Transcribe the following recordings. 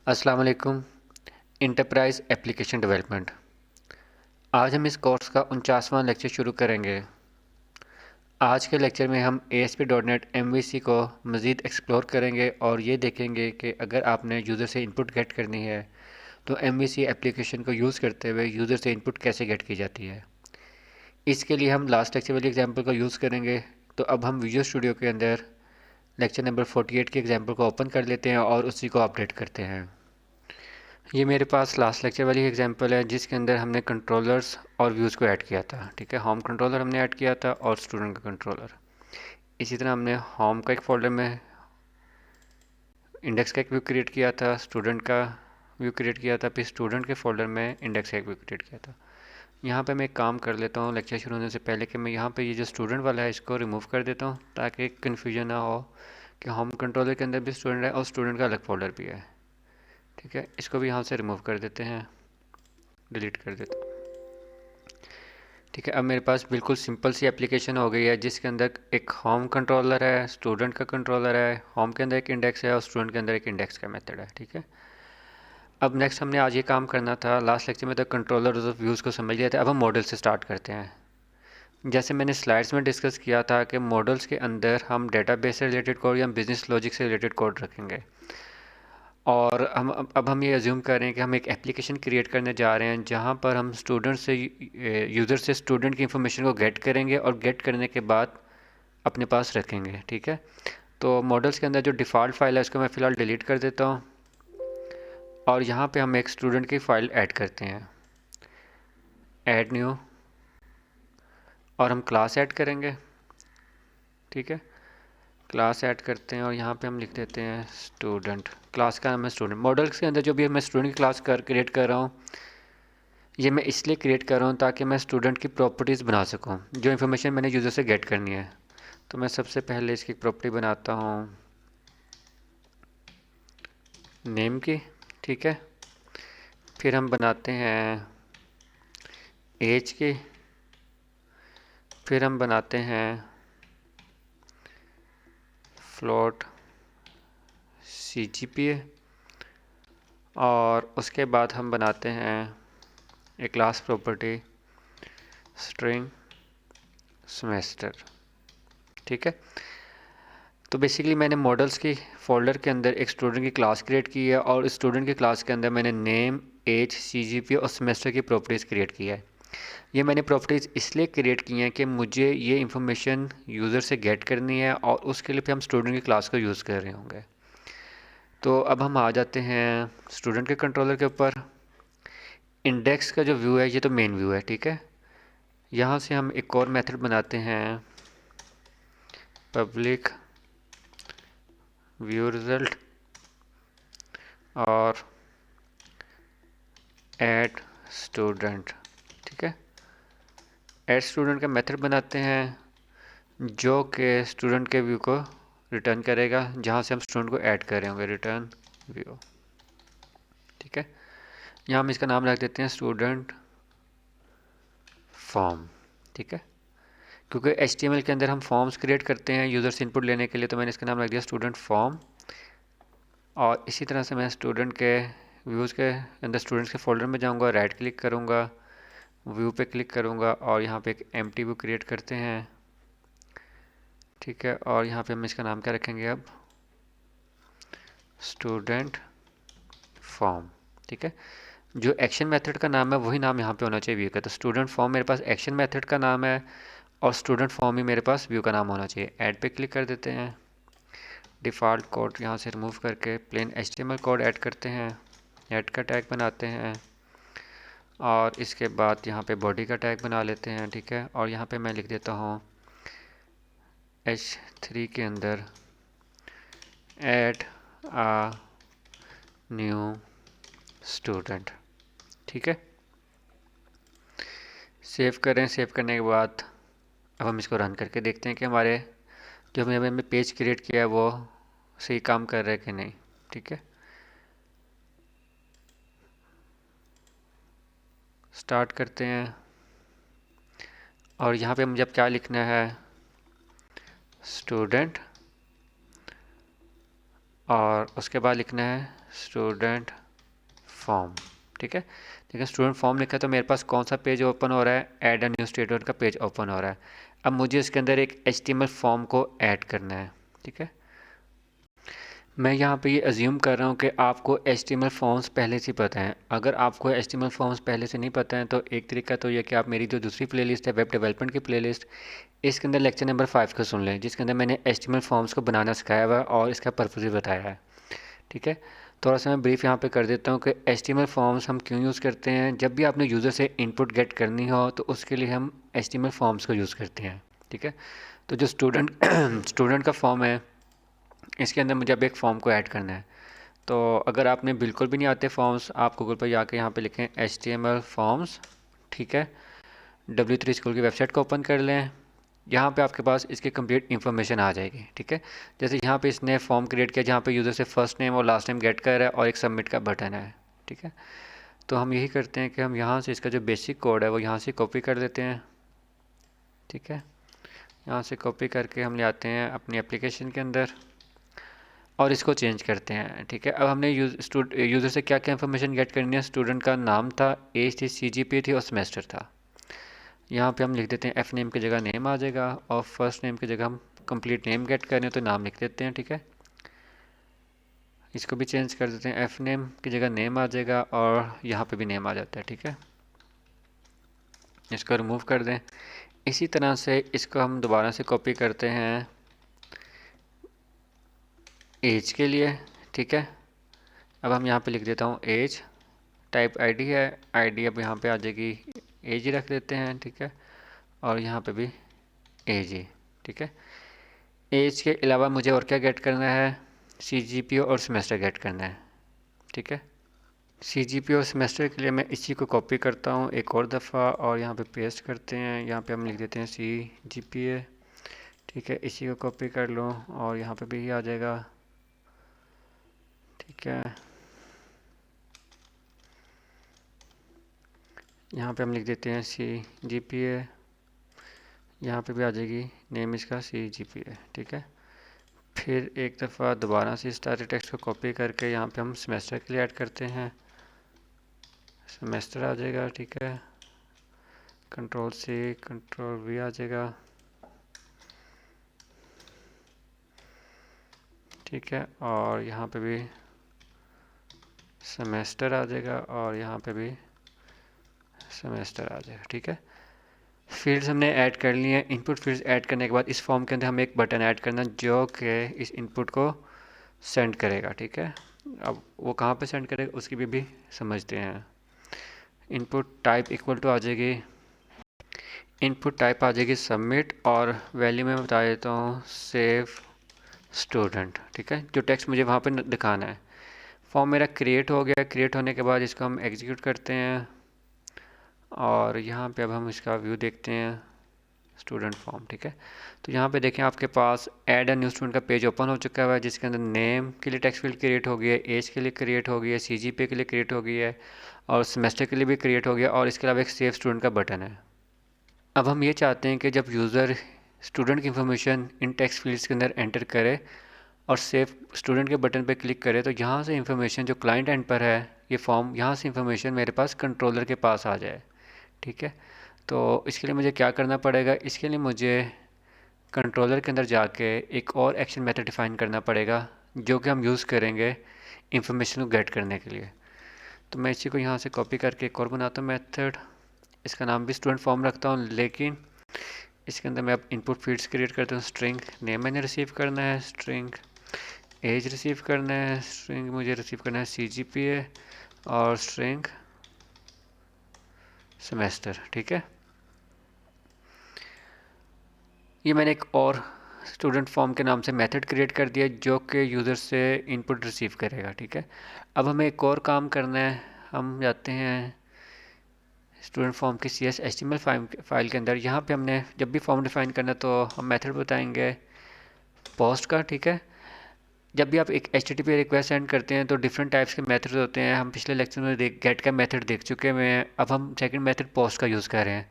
अस्सलाम वालेकुम। Enterprise application development. आज हम इस कोर्स का 49वां लेक्चर शुरू करेंगे। आज के लेक्चर में हम ASP.NET MVC को मज़ीद एक्सप्लोर करेंगे और ये देखेंगे कि अगर आपने यूज़र से इनपुट गेट करनी है तो MVC एप्लीकेशन को यूज़ करते हुए यूज़र से इनपुट कैसे गेट की जाती है। इसके लिए हम लास्ट लेक्चर वाली एग्जांपल को यूज़ करेंगे। तो अब हम विजुअल स्टूडियो के अंदर लेक्चर नंबर 48 की एग्जांपल को ओपन कर लेते हैं और उसी को अपडेट करते हैं। ये मेरे पास लास्ट लेक्चर वाली एग्जांपल है जिसके अंदर हमने कंट्रोलर्स और व्यूज़ को ऐड किया था। ठीक है, होम कंट्रोलर हमने ऐड किया था और स्टूडेंट का कंट्रोलर। इसी तरह हमने होम का एक फ़ोल्डर में इंडेक्स का एक व्यू क्रिएट किया था, स्टूडेंट का व्यू क्रिएट किया था, फिर स्टूडेंट के फ़ोल्डर में इंडेक्स का एक व्यू क्रिएट किया था। यहाँ पे मैं एक काम कर लेता हूँ लेक्चर शुरू होने से पहले कि मैं यहाँ पे ये जो स्टूडेंट वाला है इसको रिमूव कर देता हूँ ताकि कन्फ्यूजन ना हो कि होम कंट्रोलर के अंदर भी स्टूडेंट है और स्टूडेंट का अलग फ़ोल्डर भी है। ठीक है, इसको भी यहाँ से रिमूव कर देते हैं, डिलीट कर देते हैं। ठीक है, अब मेरे पास बिल्कुल सिंपल सी एप्लीकेशन हो गई है जिसके अंदर एक होम कंट्रोलर है, स्टूडेंट का कंट्रोलर है, होम के अंदर एक इंडेक्स है और स्टूडेंट के अंदर एक इंडेक्स का मेथड है। ठीक है, अब नेक्स्ट हमने आज ये काम करना था। लास्ट लेक्चर में तो कंट्रोलर और व्यूज़ को समझ लिया था। अब हम मॉडल से स्टार्ट करते हैं। जैसे मैंने स्लाइड्स में डिस्कस किया था कि मॉडल्स के अंदर हम डेटाबेस से रिलेटेड कोड या बिजनेस लॉजिक से रिलेटेड कोड रखेंगे और अब हम ये अज्यूम कर रहे हैं कि हम एक एप्लीकेशन क्रिएट करने जा रहे हैं जहाँ पर हम स्टूडेंट से यूज़र से स्टूडेंट की इन्फॉर्मेशन को गेट करेंगे और गेट करने के बाद अपने पास रखेंगे। ठीक है, तो मॉडल्स के अंदर जो डिफ़ॉल्ट फाइल है उसको मैं फ़िलहाल डिलीट कर देता हूँ और यहाँ पे हम एक स्टूडेंट की फ़ाइल ऐड करते हैं, ऐड न्यू, और हम क्लास ऐड करेंगे। ठीक है, क्लास ऐड करते हैं और यहाँ पे हम लिख देते हैं स्टूडेंट। क्लास का नाम है स्टूडेंट। मॉडल्स के अंदर जो भी मैं स्टूडेंट की क्लास क्रिएट कर रहा हूँ ये मैं इसलिए क्रिएट कर रहा हूँ ताकि मैं स्टूडेंट की प्रॉपर्टीज़ बना सकूँ जो इन्फॉर्मेशन मैंने यूज़र से गेट करनी है। तो मैं सबसे पहले इसकी प्रॉपर्टी बनाता हूँ नेम की। ठीक है, फिर हम बनाते हैं एज की, फिर हम बनाते हैं फ्लोट CGPA और उसके बाद हम बनाते हैं एक क्लास प्रॉपर्टी स्ट्रिंग सेमेस्टर। ठीक है, तो बेसिकली मैंने मॉडल्स की फ़ोल्डर के अंदर एक स्टूडेंट की क्लास क्रिएट की है और स्टूडेंट की क्लास के अंदर मैंने नेम, एज, CGPA और सेमेस्टर की प्रॉपर्टीज़ क्रिएट की है। ये मैंने प्रॉपर्टीज़ इसलिए क्रिएट की हैं कि मुझे ये इन्फॉर्मेशन यूज़र से गेट करनी है और उसके लिए फिर हम स्टूडेंट की क्लास को यूज़ कर रहे होंगे। तो अब हम आ जाते हैं स्टूडेंट के कंट्रोलर के ऊपर। इंडेक्स का जो व्यू है ये तो मेन व्यू है। ठीक है, यहाँ से हम एक और मेथड बनाते हैं पब्लिक व्यू रिज़ल्ट और ऐड स्टूडेंट। ठीक है, ऐड स्टूडेंट का मेथड बनाते हैं जो कि स्टूडेंट के व्यू को रिटर्न करेगा जहाँ से हम स्टूडेंट को ऐड कर रहे होंगे, रिटर्न व्यू। ठीक है, यहाँ हम इसका नाम रख देते हैं स्टूडेंट फॉर्म। ठीक है, क्योंकि HTML के अंदर हम फॉर्म्स क्रिएट करते हैं यूज़र से इनपुट लेने के लिए, तो मैंने इसका नाम रख दिया स्टूडेंट फॉर्म। और इसी तरह से मैं स्टूडेंट के व्यूज़ के अंदर स्टूडेंट्स के फोल्डर में जाऊंगा, राइट क्लिक करूंगा, व्यू पे क्लिक करूंगा और यहाँ पे एक एम्प्टी व्यू क्रिएट करते हैं। ठीक है, और यहाँ पे हम इसका नाम क्या रखेंगे अब, स्टूडेंट फॉर्म। ठीक है, जो एक्शन मेथड का नाम है वही नाम यहाँ पे होना चाहिए व्यू का। तो स्टूडेंट फॉर्म मेरे पास एक्शन मेथड का नाम है और स्टूडेंट फॉर्म ही मेरे पास व्यू का नाम होना चाहिए। ऐड पे क्लिक कर देते हैं, डिफ़ॉल्ट कोड यहाँ से रिमूव करके प्लेन HTML कोड ऐड करते हैं, ऐड का टैग बनाते हैं और इसके बाद यहाँ पे बॉडी का टैग बना लेते हैं। ठीक है, और यहाँ पे मैं लिख देता हूँ H3 के अंदर ऐड आ न्यू स्टूडेंट। ठीक है, सेव करें। सेव करने के बाद अब हम इसको रन करके देखते हैं कि हमारे जो हमने पेज क्रिएट किया है वो सही काम कर रहा है कि नहीं। ठीक है, स्टार्ट करते हैं और यहाँ पे मुझे अब क्या लिखना है, स्टूडेंट और उसके बाद लिखना है स्टूडेंट फॉर्म। ठीक है, देखिए स्टूडेंट फॉर्म लिखा है तो मेरे पास कौन सा पेज ओपन हो रहा है, ऐड अ न्यू स्टूडेंट का पेज ओपन हो रहा है। अब मुझे इसके अंदर एक HTML फॉर्म को ऐड करना है। ठीक है, मैं यहाँ पे ये अज्यूम कर रहा हूँ कि आपको HTML फॉर्म्स पहले से पता हैं। अगर आपको HTML फॉर्म्स पहले से नहीं पता है तो एक तरीका तो ये कि आप मेरी जो दूसरी प्लेलिस्ट है वेब डेवलपमेंट की प्लेलिस्ट, इसके अंदर लेक्चर नंबर 5 को सुन लें, जिसके अंदर मैंने HTML फॉर्म्स को बनाना सिखाया हुआ है और इसका पर्पज़ भी बताया है। ठीक है, थोड़ा सा मैं ब्रीफ यहाँ पे कर देता हूँ कि HTML फॉर्म्स हम क्यों यूज़ करते हैं। जब भी आपने यूज़र से इनपुट गेट करनी हो तो उसके लिए हम HTML फॉर्म्स को यूज़ करते हैं। ठीक है, तो जो स्टूडेंट स्टूडेंट का फॉर्म है, इसके अंदर मुझे अब एक फॉर्म को ऐड करना है। तो अगर आपने बिल्कुल भी नहीं आते फॉर्म्स, आप गूगल पर जाके यहाँ पे लिखें HTML फॉर्म्स। ठीक है, W3 स्कूल की वेबसाइट को ओपन कर लें। यहाँ पे आपके पास इसकी कंप्लीट इन्फॉर्मेशन आ जाएगी। ठीक है, जैसे यहाँ पे इसने फॉर्म क्रिएट किया जहाँ पे यूज़र से फर्स्ट नेम और लास्ट नेम गेट कर रहा है और एक सबमिट का बटन है। ठीक है, तो हम यही करते हैं कि हम यहाँ से इसका जो बेसिक कोड है वो यहाँ से कॉपी कर लेते हैं। ठीक है, यहाँ से कॉपी करके हम ले आते हैं अपनी एप्लीकेशन के अंदर और इसको चेंज करते हैं। ठीक है, अब हमने यूज़र से क्या क्या इन्फॉर्मेशन गेट करनी है। स्टूडेंट का नाम था, एज थी, CGPA थी और सेमेस्टर था। यहाँ पे हम लिख देते हैं एफ नेम की जगह नेम आ जाएगा और फर्स्ट नेम की जगह हम कंप्लीट नेम गेट करें तो नाम लिख देते हैं। ठीक है, इसको भी चेंज कर देते हैं, एफ नेम की जगह नेम आ जाएगा और यहाँ पे भी नेम आ जाता है। ठीक है, इसको रिमूव कर दें। इसी तरह से इसको हम दोबारा से कॉपी करते हैं एज के लिए। ठीक है, अब हम यहाँ पे लिख देता हूँ एज, टाइप आईडी है, आईडी अब यहाँ पे आ जाएगी, एज ही रख देते हैं। ठीक है, और यहाँ पे भी एज ही। ठीक है, एज के अलावा मुझे और क्या गेट करना है, CGPA और सेमेस्टर गेट करना है। ठीक है, CGPA और सेमेस्टर के लिए मैं इसी को कॉपी करता हूँ एक और दफ़ा और यहाँ पे पेस्ट करते हैं। यहाँ पे हम लिख देते हैं CGPA। ठीक है, इसी को कॉपी कर लो और यहाँ पे भी ही आ जाएगा। ठीक है, यहाँ पे हम लिख देते हैं CGPA, यहाँ पे भी आ जाएगी नेम इसका CGPA। ठीक है, फिर एक दफ़ा दोबारा से स्टार्ट टेक्स्ट को कॉपी करके यहाँ पे हम सेमेस्टर के लिए ऐड करते हैं, सेमेस्टर आ जाएगा। ठीक है, Ctrl+C Ctrl+V आ जाएगा। ठीक है, और यहाँ पे भी सेमेस्टर आ जाएगा और यहाँ पे भी सेमेस्टर आ जाएगा। ठीक है, फील्ड्स हमने ऐड कर लिए हैं। इनपुट फील्ड्स ऐड करने के बाद इस फॉर्म के अंदर हम एक बटन ऐड करना जो कि इस इनपुट को सेंड करेगा। ठीक है, अब वो कहाँ पे सेंड करेगा उसकी भी समझते हैं। इनपुट टाइप इक्वल टू आ जाएगी, इनपुट टाइप आ जाएगी सबमिट और वैल्यू में बता देता हूँ सेव स्टूडेंट। ठीक है, जो टेक्स्ट मुझे वहाँ पे दिखाना है। फॉर्म मेरा क्रिएट हो गया। क्रिएट होने के बाद इसको हम एग्जीक्यूट करते हैं और यहाँ पे अब हम इसका व्यू देखते हैं स्टूडेंट फॉर्म। ठीक है, तो यहाँ पे देखें आपके पास ऐड अ न्यू स्टूडेंट का पेज ओपन हो चुका है जिसके अंदर नेम के लिए टेक्स्ट फील्ड क्रिएट हो गई है, एज के लिए क्रिएट हो गई है, CGPA के लिए क्रिएट हो गई है और सेमेस्टर के लिए भी क्रिएट हो गया और इसके अलावा एक सेव स्टूडेंट का बटन है। अब हम ये चाहते हैं कि जब यूज़र स्टूडेंट की इन्फॉर्मेशन इन टेक्स्ट फील्ड्स के अंदर एंटर करे और सेव स्टूडेंट के बटन पर क्लिक करे तो यहाँ से इन्फॉर्मेशन जो क्लाइंट एंड पर है ये फॉर्म, यहाँ से इन्फॉर्मेशन मेरे पास कंट्रोलर के पास आ जाए। ठीक है, तो इसके लिए मुझे क्या करना पड़ेगा, इसके लिए मुझे कंट्रोलर के अंदर जाके एक और एक्शन मेथड डिफाइन करना पड़ेगा जो कि हम यूज़ करेंगे इंफॉर्मेशन को गेट करने के लिए। तो मैं इसी को यहाँ से कॉपी करके एक और बनाता हूँ मेथड, इसका नाम भी स्टूडेंट फॉर्म रखता हूँ, लेकिन इसके अंदर मैं अब इनपुट फील्ड्स क्रिएट करता हूँ। स्ट्रिंग नेम मैंने रिसीव करना है, स्ट्रिंग एज रिसीव करना है, स्ट्रिंग मुझे रिसीव करना है CGPA और स्ट्रिंग सेमेस्टर। ठीक है, ये मैंने एक और स्टूडेंट फॉर्म के नाम से मेथड क्रिएट कर दिया जो कि यूज़र से इनपुट रिसीव करेगा। ठीक है, अब हमें एक और काम करना है। हम जाते हैं स्टूडेंट फॉर्म की CS HTML फाइल के अंदर। यहाँ पे हमने जब भी फॉर्म डिफाइन करना है तो हम मेथड बताएंगे पोस्ट का। ठीक है, जब भी आप एक HTTP रिक्वेस्ट सेंड करते हैं तो डिफरेंट टाइप्स के मेथड होते हैं। हम पिछले लेक्चर में गेट का मेथड देख चुके हैं। अब हम सेकंड मेथड पोस्ट का यूज़ कर रहे हैं।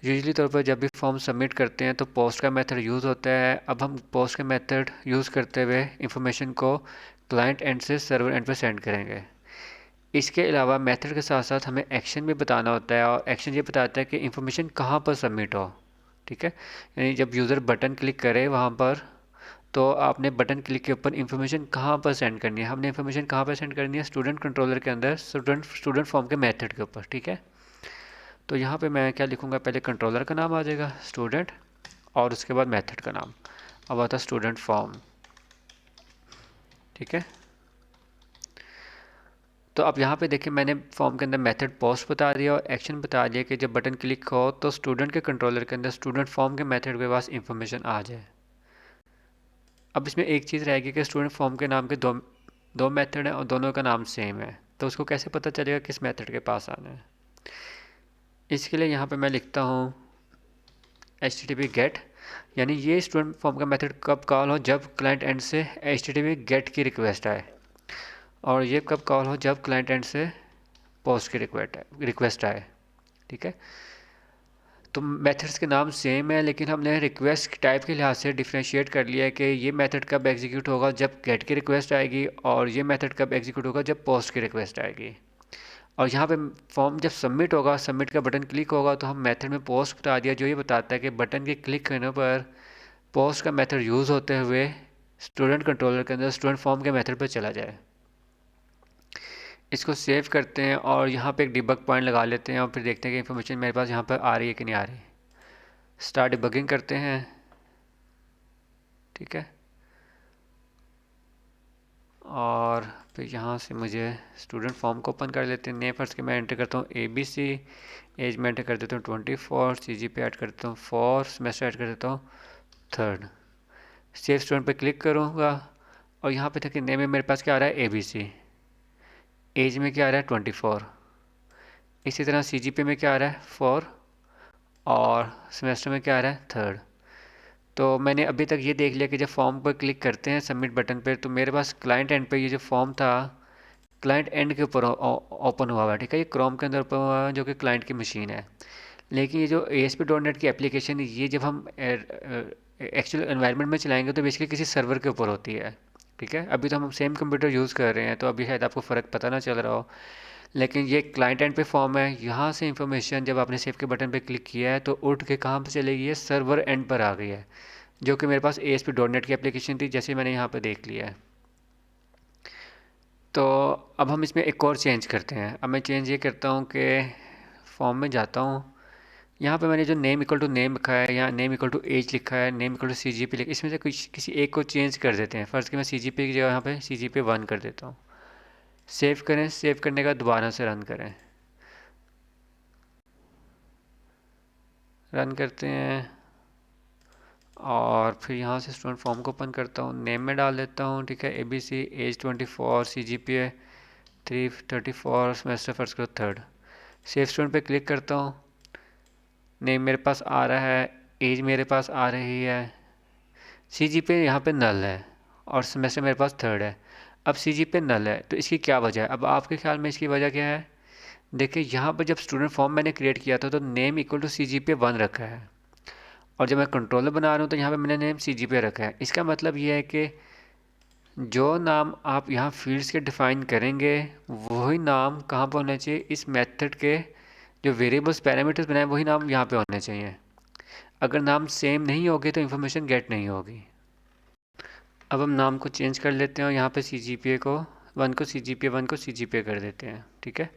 यूजली तौर पर जब भी फॉर्म सबमिट करते हैं तो पोस्ट का मेथड यूज़ होता है। अब हम पोस्ट का मेथड यूज़ करते हुए इंफॉर्मेशन को क्लाइंट एंड से सर्वर एंड पर सेंड करेंगे। इसके अलावा मेथड के साथ साथ हमें एक्शन भी बताना होता है, और एक्शन ये बताता है कि इंफॉर्मेशन कहाँ पर सबमिट हो। ठीक है, यानी जब यूज़र बटन क्लिक करे वहाँ पर, तो आपने बटन क्लिक के ऊपर इन्फॉर्मेशन कहाँ पर सेंड करनी है। हमने इन्फॉर्मेशन कहाँ पर सेंड करनी है, स्टूडेंट कंट्रोलर के अंदर स्टूडेंट फॉर्म के मेथड के ऊपर। ठीक है, तो यहाँ पे मैं क्या लिखूँगा, पहले कंट्रोलर का नाम आ जाएगा स्टूडेंट, और उसके बाद मेथड का नाम अब आता स्टूडेंट फॉर्म। ठीक है, तो अब यहाँ पे देखिए मैंने फॉर्म के अंदर मेथड पोस्ट बता दिया और एक्शन बता दिया कि जब बटन क्लिक हो तो स्टूडेंट के कंट्रोलर के अंदर स्टूडेंट फॉर्म के मेथड के पास इंफॉर्मेशन आ जाए। अब इसमें एक चीज़ रहेगी कि स्टूडेंट फॉर्म के नाम के दो दो मेथड हैं और दोनों का नाम सेम है, तो उसको कैसे पता चलेगा किस मेथड के पास आना है। इसके लिए यहाँ पे मैं लिखता हूँ HTTP गेट, यानी ये स्टूडेंट फॉर्म का मेथड कब कॉल हो, जब क्लाइंट एंड से HTTP गेट की रिक्वेस्ट आए, और ये कब कॉल हो, जब क्लाइंट एंड से पोस्ट की रिक्वेस्ट आए। ठीक है, तो मेथड्स के नाम सेम है, लेकिन हमने रिक्वेस्ट टाइप के लिहाज से डिफ्रेंशिएट कर लिया है कि ये मेथड कब एग्जीक्यूट होगा, जब गेट की रिक्वेस्ट आएगी, और ये मेथड कब एग्जीक्यूट होगा, जब पोस्ट की रिक्वेस्ट आएगी। और यहाँ पे फॉर्म जब सबमिट होगा, सबमिट का बटन क्लिक होगा, तो हम मेथड में पोस्ट बता दिया, जो ये बताता है कि बटन के क्लिक करने पर पोस्ट का मेथड यूज़ होते हुए स्टूडेंट कंट्रोलर के अंदर स्टूडेंट फॉर्म के मेथड पर चला जाए। इसको सेव करते हैं और यहाँ पे एक डिबग पॉइंट लगा लेते हैं, और फिर देखते हैं कि इन्फॉर्मेशन मेरे पास यहाँ पर आ रही है कि नहीं आ रही। स्टार्ट डिबगिंग करते हैं। ठीक है, और फिर यहाँ से मुझे स्टूडेंट फॉर्म को ओपन कर लेते हैं। नेम फर्स्ट के मैं एंटर करता हूँ ABC, एज में एंटर कर देता हूँ 24, CGP ऐड कर देता हूँ 4, सेमेस्टर ऐड कर देता हूँ 3rd। सेव स्टूडेंट पे क्लिक करूँगा और यहाँ पे देखिए नेम में मेरे पास क्या आ रहा है ABC, एज में क्या आ रहा है 24, इसी तरह CGP में क्या आ रहा है 4, और सेमेस्टर में क्या आ रहा है 3rd। तो मैंने अभी तक ये देख लिया कि जब फॉर्म पर क्लिक करते हैं सबमिट बटन पर, तो मेरे पास क्लाइंट एंड पे ये जो फॉर्म था क्लाइंट एंड के ऊपर ओपन हुआ हुआ है। ठीक है, ये क्रोम के अंदर ओपन हुआ है जो कि क्लाइंट की मशीन है। लेकिन ये जो ASP.NET की एप्लीकेशन है, ये जब हम एक्चुअल एनवायरनमेंट में चलाएंगे तो बेसिकली किसी सर्वर के ऊपर होती है। ठीक है, अभी तो हम सेम कंप्यूटर यूज़ कर रहे हैं, तो अभी शायद आपको फ़र्क पता ना चल रहा हो, लेकिन ये क्लाइंट एंड पे फॉर्म है। यहाँ से इंफॉर्मेशन जब आपने सेव के बटन पे क्लिक किया है तो उठ के कहाँ पे चली गई है, सर्वर एंड पर आ गई है, जो कि मेरे पास ASP.NET की एप्लीकेशन थी, जैसे मैंने यहाँ पे देख लिया है। तो अब हम इसमें एक और चेंज करते हैं। अब मैं चेंज ये करता हूँ कि फॉर्म में जाता हूँ, यहाँ पे मैंने जो नेम इक्वल टू नेम लिखा है, यहाँ नेम इक्वल टू एज लिखा है, नेम इक्वल टू CGP लिखा, इसमें से कुछ किसी एक को चेंज कर देते हैं। फ़र्ज़ कि मैं CGP की जगह यहाँ पे CGP 1 कर देता हूँ। सेव करें, सेव करने का बाद दोबारा से रन करें। रन करते हैं और फिर यहाँ से स्टूडेंट फॉर्म को ओपन करता हूँ, नेम में डाल देता हूँ। ठीक है, ABC, एज 24, CGP है 334, सेमेस्टर फर्स्ट करो 3rd। सेव स्टूडेंट पे क्लिक करता हूँ, नेम मेरे पास आ रहा है, एज मेरे पास आ रही है, CGP यहाँ पे नल है, और सेमेस्टर मेरे पास 3rd है। अब CGP नल है तो इसकी क्या वजह है, अब आपके ख्याल में इसकी वजह क्या है। देखिए यहाँ पर जब स्टूडेंट फॉर्म मैंने क्रिएट किया था तो नेम इक्वल टू CGP 1 रखा है, और जब मैं कंट्रोलर बना रहा हूँ तो यहाँ पे मैंने नेम CGP रखा है। इसका मतलब ये है कि जो नाम आप यहाँ फील्ड्स के डिफ़ाइन करेंगे वही नाम कहाँ पर होने चाहिए, इस मेथड के जो वेरिएबल्स पैरामीटर्स बनाए वही नाम यहाँ पे होने चाहिए। अगर नाम सेम नहीं होगे तो इन्फॉर्मेशन गेट नहीं होगी। अब हम नाम को चेंज कर लेते हैं और यहाँ पे CGPA को 1 को CGPA 1 को CGPA कर देते हैं। ठीक है,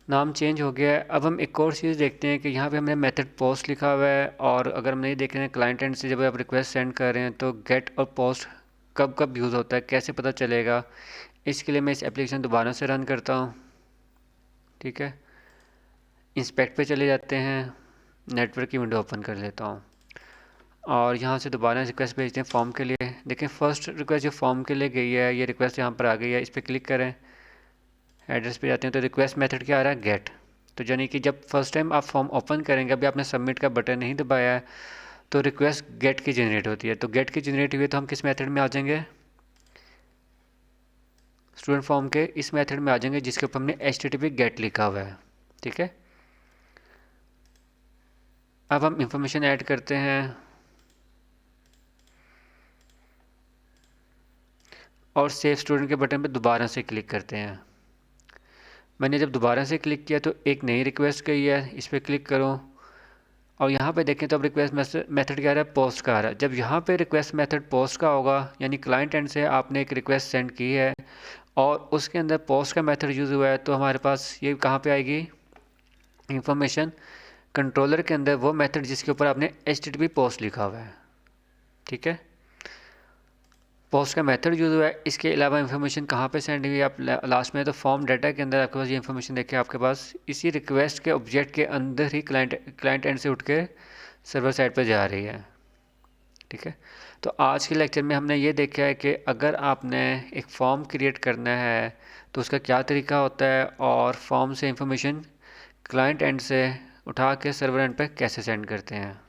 नाम चेंज हो गया है। अब हम एक और चीज़ देखते हैं कि यहाँ पे हमने मेथड पोस्ट लिखा हुआ है, और अगर हम नहीं देख रहे हैं क्लाइंट एंड से जब आप रिक्वेस्ट सेंड कर रहे हैं तो गेट और पोस्ट कब कब यूज़ होता है, कैसे पता चलेगा। इसके लिए मैं इस एप्लीकेशन दोबारा से रन करता हूँ। ठीक है, इंस्पेक्ट पे चले जाते हैं, नेटवर्क की विंडो ओपन कर लेता हूँ, और यहाँ से दोबारा रिक्वेस्ट भेजते हैं फॉर्म के लिए। देखें फर्स्ट रिक्वेस्ट जो फॉर्म के लिए गई है, ये रिक्वेस्ट यहाँ पर आ गई है, इस पर क्लिक करें, एड्रेस पे जाते हैं तो रिक्वेस्ट मेथड क्या आ रहा है, गेट। तो यानी कि जब फर्स्ट टाइम आप फॉर्म ओपन करेंगे, अभी आपने सबमिट का बटन नहीं दबाया है, तो रिक्वेस्ट गेट की जनरेट होती है। तो गेट की जनरेट हुई तो हम किस मेथड में आ जाएंगे, स्टूडेंट फॉर्म के इस मेथड में आ जाएंगे जिसके ऊपर हमने HTTP गेट लिखा हुआ है। ठीक है, अब हम इंफॉर्मेशन ऐड करते हैं और सेव स्टूडेंट के बटन पे दोबारा से क्लिक करते हैं। मैंने जब दोबारा से क्लिक किया तो एक नई रिक्वेस्ट गई है, इस पर क्लिक करो और यहाँ पे देखें तो अब रिक्वेस्ट मेथड क्या आ रहा है, पोस्ट का आ रहा है। जब यहाँ पे रिक्वेस्ट मेथड पोस्ट का होगा यानी क्लाइंट एंड से आपने एक रिक्वेस्ट सेंड की है और उसके अंदर पोस्ट का मेथड यूज़ हुआ है, तो हमारे पास ये कहाँ पे आएगी, इंफॉर्मेशन कंट्रोलर के अंदर वो मेथड जिसके ऊपर आपने HTTP पोस्ट लिखा हुआ है। ठीक है, पोस्ट का मेथड यूज़ हुआ है। इसके अलावा इन्फॉर्मेशन कहाँ पे सेंड हुई है, आप लास्ट में तो फॉर्म डाटा के अंदर आपके पास ये इन्फॉर्मेशन देखें, आपके पास इसी रिक्वेस्ट के ऑब्जेक्ट के अंदर ही क्लाइंट एंड से उठ के सर्वर साइड पर जा रही है। ठीक है, तो आज के लेक्चर में हमने ये देखा है कि अगर आपने एक फॉर्म क्रिएट करना है तो उसका क्या तरीका होता है और फॉर्म से इंफॉर्मेशन क्लाइंट एंड से उठा के सर्वर एंड पे कैसे सेंड करते हैं।